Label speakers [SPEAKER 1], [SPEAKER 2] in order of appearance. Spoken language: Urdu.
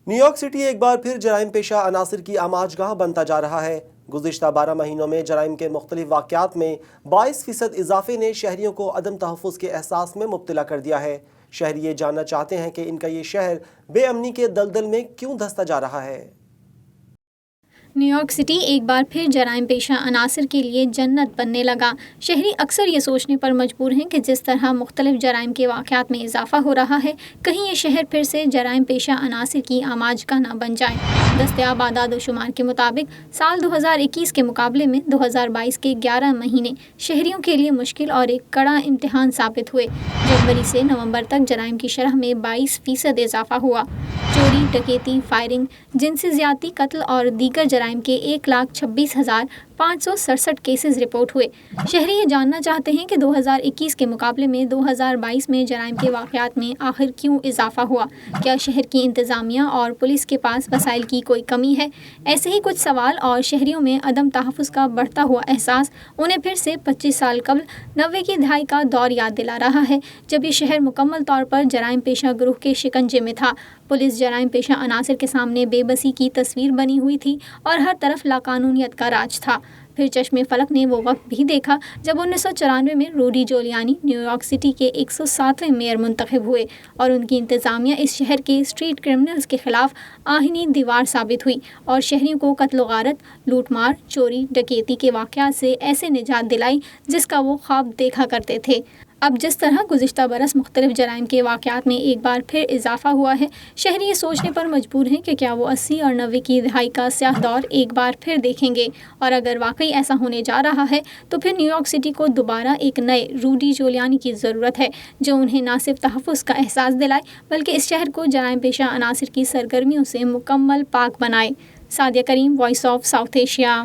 [SPEAKER 1] نیو یارک سٹی ایک بار پھر جرائم پیشہ عناصر کی آماج گاہ بنتا جا رہا ہے۔ گزشتہ 12 مہینوں میں جرائم کے مختلف واقعات میں 22% اضافے نے شہریوں کو عدم تحفظ کے احساس میں مبتلا کر دیا ہے۔ شہری یہ جاننا چاہتے ہیں کہ ان کا یہ شہر بے امنی کے دلدل میں کیوں دھنستا جا رہا ہے۔
[SPEAKER 2] نیو یارک سٹی ایک بار پھر جرائم پیشہ عناصر کے لیے جنت بننے لگا۔ شہری اکثر یہ سوچنے پر مجبور ہیں کہ جس طرح مختلف جرائم کے واقعات میں اضافہ ہو رہا ہے، کہیں یہ شہر پھر سے جرائم پیشہ عناصر کی آماج کا نہ بن جائے۔ دستیاب اعداد و شمار کے مطابق سال 2021 کے مقابلے میں 2022 کے 11 مہینے شہریوں کے لیے مشکل اور ایک کڑا امتحان ثابت ہوئے۔ جنوری سے نومبر تک جرائم کی شرح میں 22% اضافہ ہوا۔ چوری، ڈکیتی، فائرنگ، جنسی زیادتی، قتل اور دیگر جرائم کے 1,26,567 کیسز رپورٹ ہوئے۔ شہری یہ جاننا چاہتے ہیں کہ 2021 کے مقابلے میں 2022 میں جرائم کے واقعات میں آخر کیوں اضافہ ہوا؟ کیا شہر کی انتظامیہ اور پولیس کے پاس وسائل کی کوئی کمی ہے؟ ایسے ہی کچھ سوال اور شہریوں میں عدم تحفظ کا بڑھتا ہوا احساس انہیں پھر سے 25 سال قبل 90 کی دہائی کا دور یاد دلا رہا ہے، جب یہ شہر مکمل طور پر جرائم پیشہ گروہ کے شکنجے میں تھا۔ پولیس جرائم پیشہ عناصر کے سامنے بے بسی کی تصویر بنی ہوئی تھی اور ہر طرف لاقانونیت کا راج تھا۔ پھر چشم فلک نے وہ وقت بھی دیکھا جب 1994 میں روڈی جولیانی نیو یارک سٹی کے 107ویں میئر منتخب ہوئے اور ان کی انتظامیہ اس شہر کے اسٹریٹ کرمنلز کے خلاف آہنی دیوار ثابت ہوئی اور شہریوں کو قتل و غارت، لوٹ مار، چوری، ڈکیتی کے واقعات سے ایسے نجات دلائی جس کا وہ خواب دیکھا کرتے تھے۔ اب جس طرح گزشتہ برس مختلف جرائم کے واقعات میں ایک بار پھر اضافہ ہوا ہے، شہری یہ سوچنے پر مجبور ہیں کہ کیا وہ 80 اور 90 کی دہائی کا سیاہ دور ایک بار پھر دیکھیں گے، اور اگر واقعی ایسا ہونے جا رہا ہے تو پھر نیو یارک سٹی کو دوبارہ ایک نئے روڈی جولیانی کی ضرورت ہے، جو انہیں نہ صرف تحفظ کا احساس دلائے بلکہ اس شہر کو جرائم پیشہ عناصر کی سرگرمیوں سے مکمل پاک بنائے۔ سعدیہ کریم، وائس آف ساؤتھ ایشیا۔